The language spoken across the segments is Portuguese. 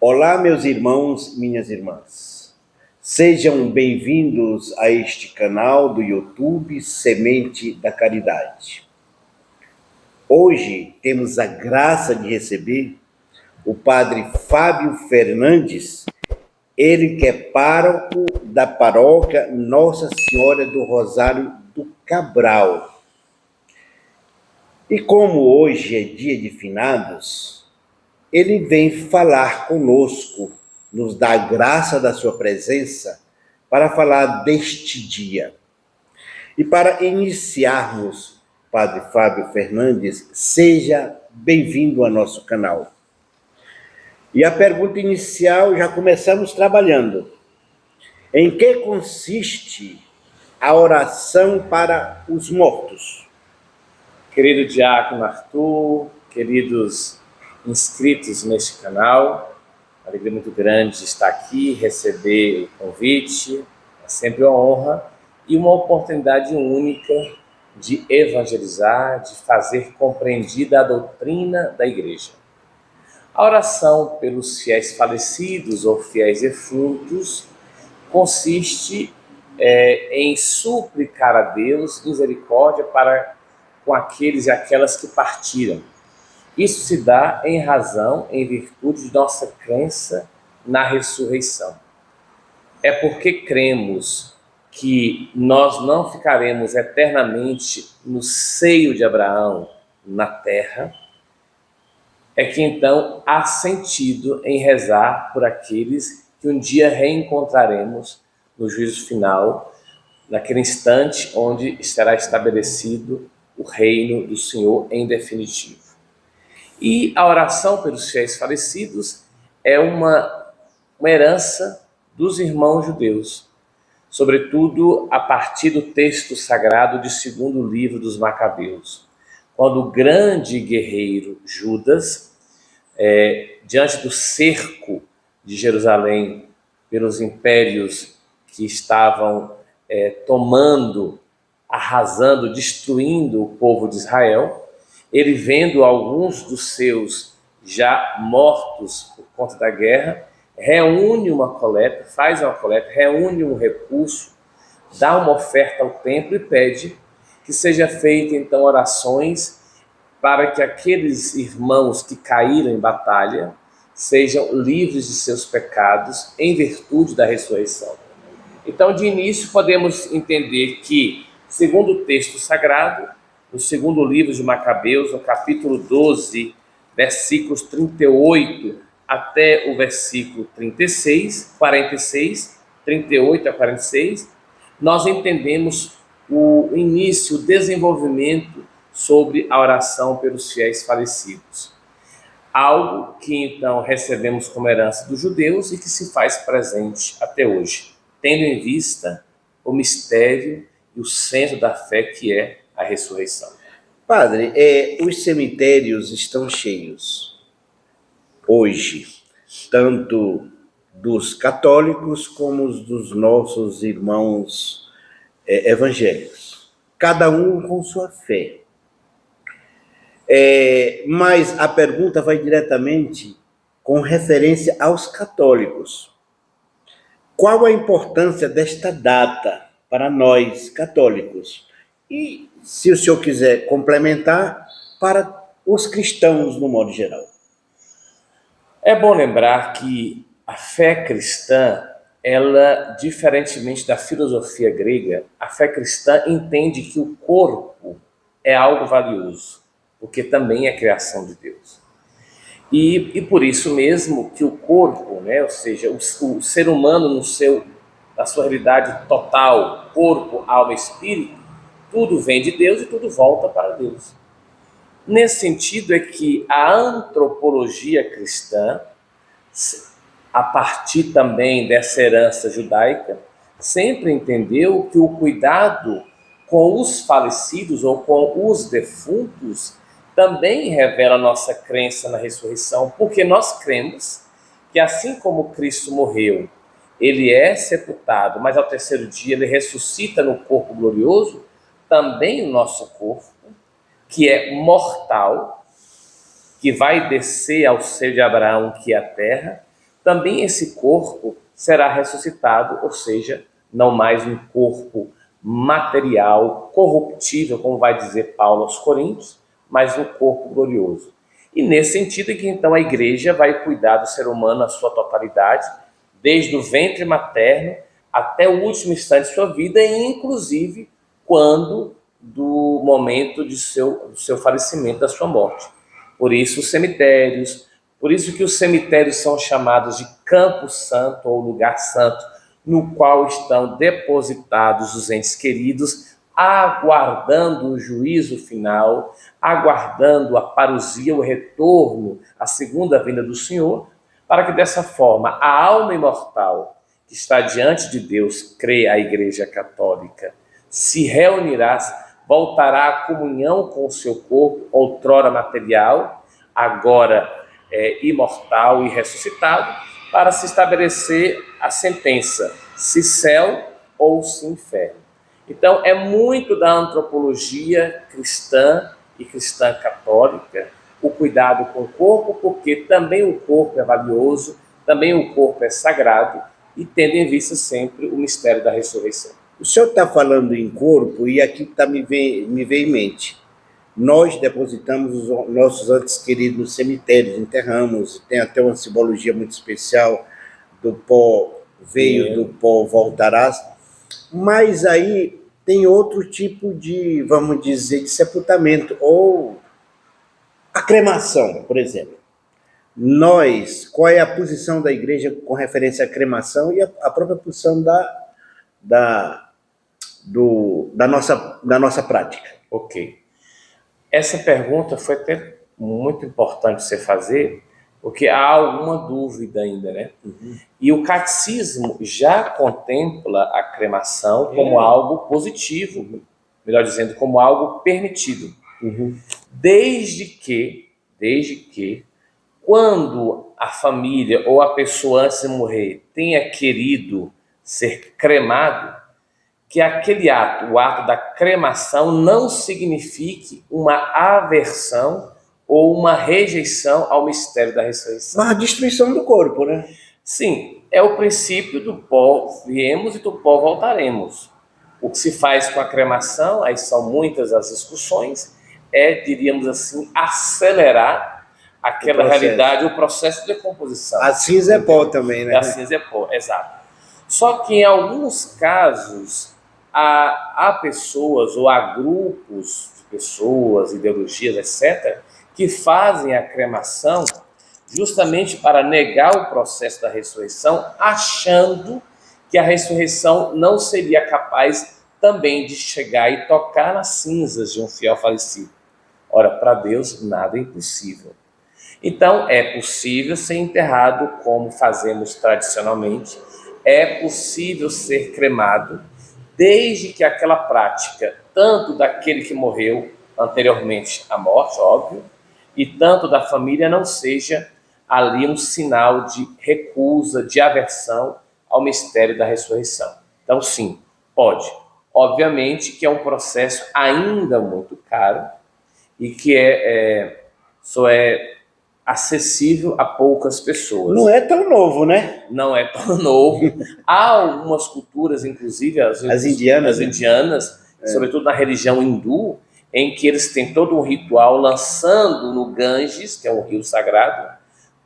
Olá, meus irmãos, minhas irmãs. Sejam bem-vindos a este canal do YouTube Semente da Caridade. Hoje temos a graça de receber o Padre Fábio Fernandes, ele que é pároco da paróquia Nossa Senhora do Rosário do Cabral. E como hoje é dia de finados, ele vem falar conosco, nos dá a graça da sua presença para falar deste dia. E para iniciarmos, Padre Fábio Fernandes, seja bem-vindo ao nosso canal. E a pergunta inicial, já começamos trabalhando. Em que consiste a oração para os mortos? Querido Diácono Arthur, queridos inscritos neste canal, uma alegria muito grande de estar aqui, receber o convite, é sempre uma honra e uma oportunidade única de evangelizar, de fazer compreendida a doutrina da Igreja. A oração pelos fiéis falecidos ou fiéis defuntos consiste em suplicar a Deus misericórdia com aqueles e aquelas que partiram. Isso se dá em razão, em virtude de nossa crença na ressurreição. É porque cremos que nós não ficaremos eternamente no seio de Abraão, na terra, é que então há sentido em rezar por aqueles que um dia reencontraremos no juízo final, naquele instante onde estará estabelecido o reino do Senhor em definitivo. E a oração pelos fiéis falecidos é uma herança dos irmãos judeus, sobretudo a partir do texto sagrado de segundo livro dos Macabeus, quando o grande guerreiro Judas, diante do cerco de Jerusalém pelos impérios que estavam tomando, arrasando, destruindo o povo de Israel, ele vendo alguns dos seus já mortos por conta da guerra, reúne uma coleta, faz uma coleta, reúne um recurso, dá uma oferta ao templo e pede que seja feita então orações para que aqueles irmãos que caíram em batalha sejam livres de seus pecados em virtude da ressurreição. Então, de início, podemos entender que, segundo o texto sagrado, no segundo livro de Macabeus, no capítulo 12, versículos 38 até o versículo 36, 38 a 46, nós entendemos o início, o desenvolvimento sobre a oração pelos fiéis falecidos. Algo que então recebemos como herança dos judeus e que se faz presente até hoje, tendo em vista o mistério e o centro da fé que é a ressurreição. Padre, os cemitérios estão cheios hoje, tanto dos católicos como dos nossos irmãos evangélicos, cada um com sua fé. Mas a pergunta vai diretamente com referência aos católicos. Qual a importância desta data para nós católicos? E, se o senhor quiser complementar, para os cristãos no modo geral. É bom lembrar que a fé cristã, ela, diferentemente da filosofia grega, a fé cristã entende que o corpo é algo valioso, porque também é criação de Deus. E por isso mesmo que o corpo, ou seja, o ser humano na sua realidade total, corpo, alma e espírito, tudo vem de Deus e tudo volta para Deus. Nesse sentido é que a antropologia cristã, a partir também dessa herança judaica, sempre entendeu que o cuidado com os falecidos ou com os defuntos também revela a nossa crença na ressurreição, porque nós cremos que assim como Cristo morreu, ele é sepultado, mas ao terceiro dia ele ressuscita no corpo glorioso, também o nosso corpo, que é mortal, que vai descer ao seio de Abraão, que é a terra, também esse corpo será ressuscitado, ou seja, não mais um corpo material, corruptível, como vai dizer Paulo aos Coríntios, mas um corpo glorioso. E nesse sentido é que então a igreja vai cuidar do ser humano na sua totalidade, desde o ventre materno até o último instante de sua vida, e inclusive quando do momento do seu falecimento, da sua morte. Por isso os cemitérios, por isso que os cemitérios são chamados de campo santo ou lugar santo, no qual estão depositados os entes queridos, aguardando o juízo final, aguardando a parousia, o retorno, a segunda vinda do Senhor, para que dessa forma a alma imortal que está diante de Deus, crê a Igreja Católica, se reunirá, voltará à comunhão com o seu corpo, outrora material, agora imortal e ressuscitado, para se estabelecer a sentença, se céu ou se inferno. Então, é muito da antropologia cristã e cristã católica o cuidado com o corpo, porque também o corpo é valioso, também o corpo é sagrado, e tendo em vista sempre o mistério da ressurreição. O senhor está falando em corpo e aqui me veio em mente. Nós depositamos os nossos antes queridos nos cemitérios, enterramos, tem até uma simbologia muito especial, do pó veio, do pó voltarás, mas aí tem outro tipo de, vamos dizer, de sepultamento, ou a cremação, por exemplo. Qual é a posição da igreja com referência à cremação e a própria posição da nossa prática? Ok. Essa pergunta foi até muito importante você fazer, porque há alguma dúvida ainda, né? Uhum. E o catecismo já contempla a cremação como algo positivo, melhor dizendo, como algo permitido. Uhum. Desde que, quando a família ou a pessoa antes de morrer tenha querido ser cremado, que aquele ato, o ato da cremação, não signifique uma aversão ou uma rejeição ao mistério da ressurreição. Mas a destruição do corpo, né? Sim, é o princípio do pó viemos e do pó voltaremos. O que se faz com a cremação, aí são muitas as discussões, diríamos assim, acelerar aquela realidade, o processo de decomposição. A cinza é pó também, né? A cinza é pó, exato. Só que em alguns casos há pessoas ou há grupos de pessoas, ideologias, etc., que fazem a cremação justamente para negar o processo da ressurreição, achando que a ressurreição não seria capaz também de chegar e tocar nas cinzas de um fiel falecido. Ora, para Deus nada é impossível. Então, é possível ser enterrado como fazemos tradicionalmente, é possível ser cremado, desde que aquela prática, tanto daquele que morreu anteriormente à morte, óbvio, e tanto da família, não seja ali um sinal de recusa, de aversão ao mistério da ressurreição. Então, sim, pode. Obviamente que é um processo ainda muito caro e que só é acessível a poucas pessoas. Não é tão novo, né? Não é tão novo. Há algumas culturas, inclusive as indianas, sobretudo na religião hindu, em que eles têm todo um ritual lançando no Ganges, que é um rio sagrado,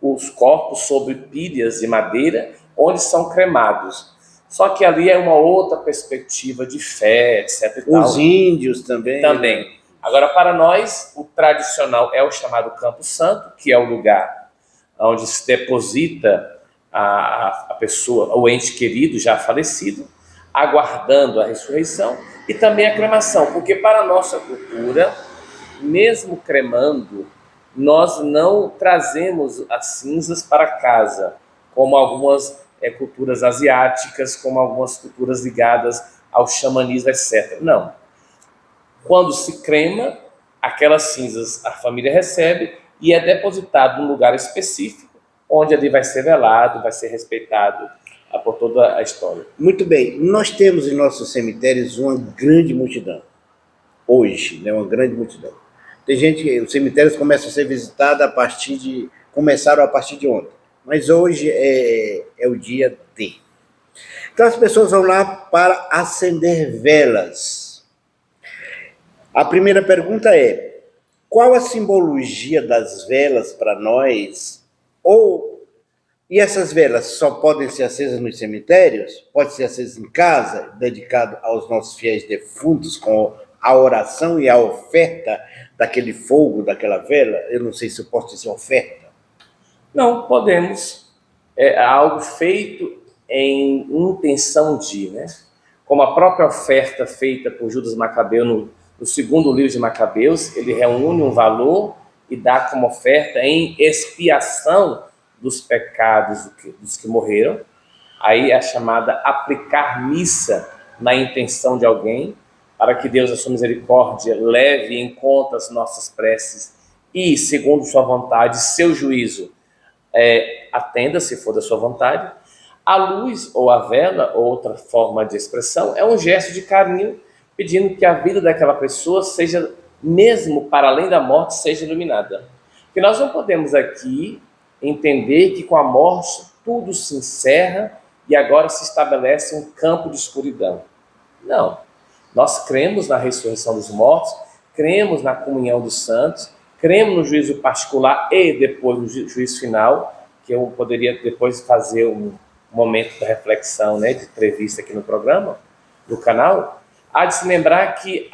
os corpos sobre pilhas de madeira, onde são cremados. Só que ali é uma outra perspectiva de fé, etc. E os índios também. Também. Agora, para nós, o tradicional é o chamado Campo Santo, que é o lugar onde se deposita a pessoa, o ente querido já falecido, aguardando a ressurreição, e também a cremação, porque para a nossa cultura, mesmo cremando, nós não trazemos as cinzas para casa, como algumas culturas asiáticas, como algumas culturas ligadas ao xamanismo, etc. Não. Quando se crema, aquelas cinzas a família recebe e é depositado num lugar específico, onde ali vai ser velado, vai ser respeitado por toda a história. Muito bem. Nós temos em nossos cemitérios uma grande multidão. Hoje, né, uma grande multidão. Tem gente que os cemitérios começam a ser visitados começaram a partir de ontem. mas hoje é o dia D. Então as pessoas vão lá para acender velas. A primeira pergunta é: qual a simbologia das velas para nós? E essas velas só podem ser acesas nos cemitérios? Pode ser acesa em casa, dedicado aos nossos fiéis defuntos, com a oração e a oferta daquele fogo, daquela vela? Eu não sei se eu posso dizer oferta. Não, podemos. É algo feito em intenção de, né? Como a própria oferta feita por Judas Macabeu no segundo livro de Macabeus, ele reúne um valor e dá como oferta em expiação dos pecados dos que morreram. Aí é a chamada aplicar missa na intenção de alguém, para que Deus, a sua misericórdia, leve em conta as nossas preces e, segundo sua vontade, seu juízo, atenda, se for da sua vontade. A luz ou a vela, outra forma de expressão, é um gesto de carinho, pedindo que a vida daquela pessoa seja, mesmo para além da morte, seja iluminada. Porque nós não podemos aqui entender que com a morte tudo se encerra e agora se estabelece um campo de escuridão. Não. Nós cremos na ressurreição dos mortos, cremos na comunhão dos santos, cremos no juízo particular e depois no juízo final, que eu poderia depois fazer um momento de reflexão, né, de entrevista aqui no programa, no canal. Há de se lembrar que,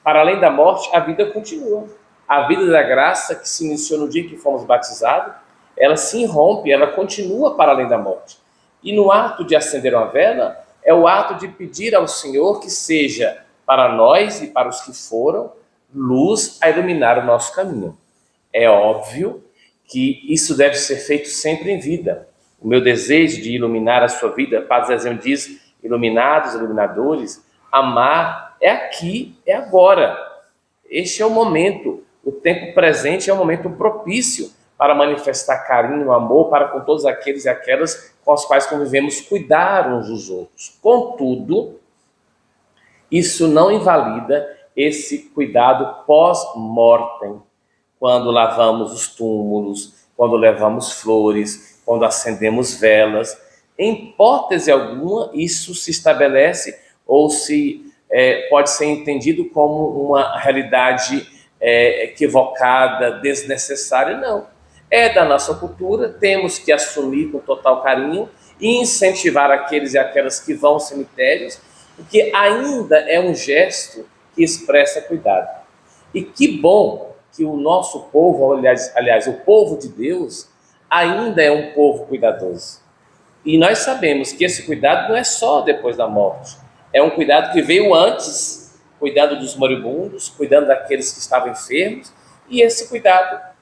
para além da morte, a vida continua. A vida da graça, que se iniciou no dia que fomos batizados, ela se irrompe, ela continua para além da morte. E no ato de acender uma vela, é o ato de pedir ao Senhor que seja para nós e para os que foram, luz a iluminar o nosso caminho. É óbvio que isso deve ser feito sempre em vida. O meu desejo de iluminar a sua vida, Padre Zezé diz, iluminados, iluminadores, amar é aqui, é agora. Este é o momento, o tempo presente é um momento propício para manifestar carinho, amor para com todos aqueles e aquelas com os quais convivemos, cuidar uns dos outros. Contudo, isso não invalida esse cuidado pós-mortem, quando lavamos os túmulos, quando levamos flores, quando acendemos velas. Em hipótese alguma, isso se estabelece ou pode ser entendido como uma realidade equivocada, desnecessária. Não. É da nossa cultura, temos que assumir com total carinho e incentivar aqueles e aquelas que vão aos cemitérios, porque ainda é um gesto que expressa cuidado. E que bom que o nosso povo, aliás, o povo de Deus, ainda é um povo cuidadoso. E nós sabemos que esse cuidado não é só depois da morte, é um cuidado que veio antes, cuidando dos moribundos, cuidando daqueles que estavam enfermos, e esse cuidado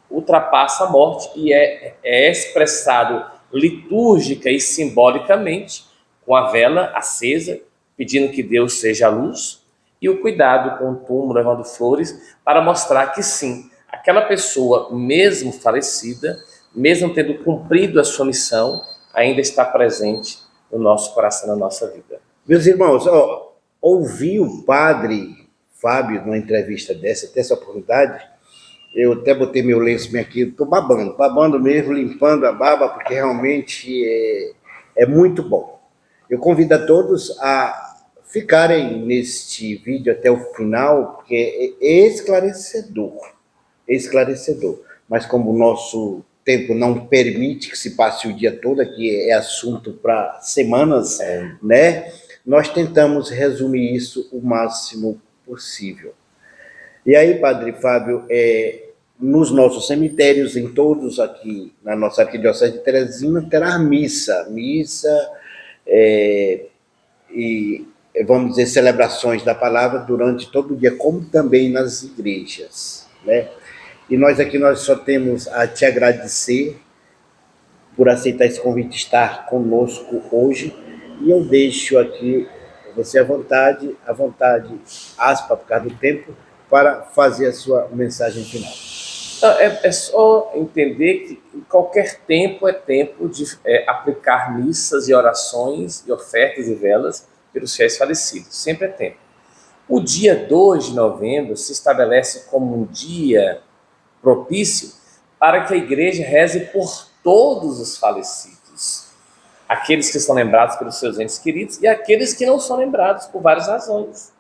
ultrapassa a morte e é expressado litúrgica e simbolicamente com a vela acesa, pedindo que Deus seja a luz, e o cuidado com o túmulo, levando flores, para mostrar que sim, aquela pessoa, mesmo falecida, mesmo tendo cumprido a sua missão, ainda está presente no nosso coração, na nossa vida. Meus irmãos, ouvi o padre Fábio numa entrevista dessa, até essa oportunidade, eu até botei meu lenço aqui, estou babando mesmo, limpando a baba, porque realmente é muito bom. Eu convido a todos a ficarem neste vídeo até o final, porque é esclarecedor. Mas como o nosso tempo não permite que se passe o dia todo, aqui é assunto para semanas, né? Nós tentamos resumir isso o máximo possível. E aí, Padre Fábio, nos nossos cemitérios, em todos aqui na nossa Arquidiocese de Teresina, terá missa e, vamos dizer, celebrações da palavra durante todo o dia, como também nas igrejas, né? E nós só temos a te agradecer por aceitar esse convite de estar conosco hoje, e eu deixo aqui você à vontade, aspa, por causa do tempo, para fazer a sua mensagem final. É só entender que em qualquer tempo é tempo de aplicar missas e orações e ofertas e velas pelos fiéis falecidos. Sempre é tempo. O dia 2 de novembro se estabelece como um dia propício para que a igreja reze por todos os falecidos, aqueles que estão lembrados pelos seus entes queridos e aqueles que não são lembrados por várias razões.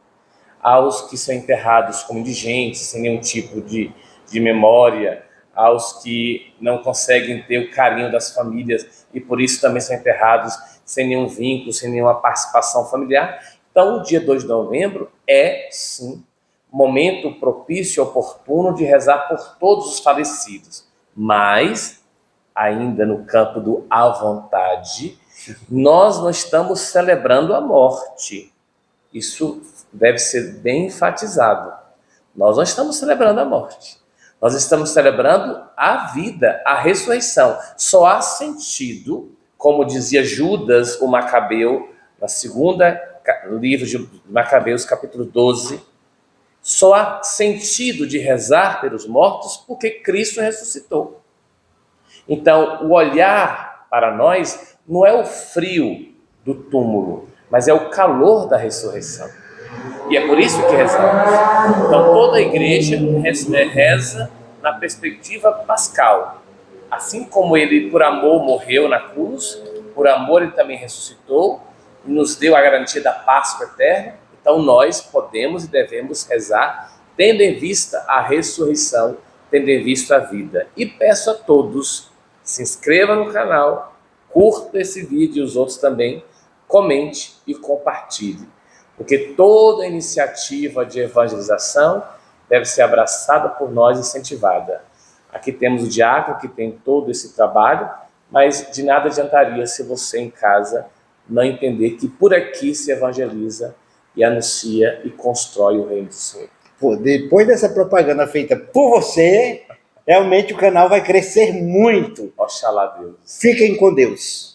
Aos que são enterrados como indigentes, sem nenhum tipo de memória, aos que não conseguem ter o carinho das famílias e por isso também são enterrados sem nenhum vínculo, sem nenhuma participação familiar. Então, o dia 2 de novembro é, sim, momento propício e oportuno de rezar por todos os falecidos. Mas, ainda no campo do à vontade, nós não estamos celebrando a morte. Isso deve ser bem enfatizado. Nós não estamos celebrando a morte. Nós estamos celebrando a vida, a ressurreição. Só há sentido, como dizia Judas, o Macabeu, na segunda livro de Macabeus, capítulo 12, só há sentido de rezar pelos mortos porque Cristo ressuscitou. Então, o olhar para nós não é o frio do túmulo, mas é o calor da ressurreição. E é por isso que rezamos. Então, toda a igreja reza na perspectiva pascal. Assim como ele, por amor, morreu na cruz, por amor ele também ressuscitou e nos deu a garantia da Páscoa eterna. Então, nós podemos e devemos rezar tendo em vista a ressurreição, tendo em vista a vida. E peço a todos, se inscreva no canal, curta esse vídeo e os outros também, comente e compartilhe. Porque toda iniciativa de evangelização deve ser abraçada por nós e incentivada. Aqui temos o diácono que tem todo esse trabalho, mas de nada adiantaria se você em casa não entender que por aqui se evangeliza e anuncia e constrói o reino do Senhor. Pô, depois dessa propaganda feita por você, realmente o canal vai crescer muito. Oxalá Deus. Fiquem com Deus.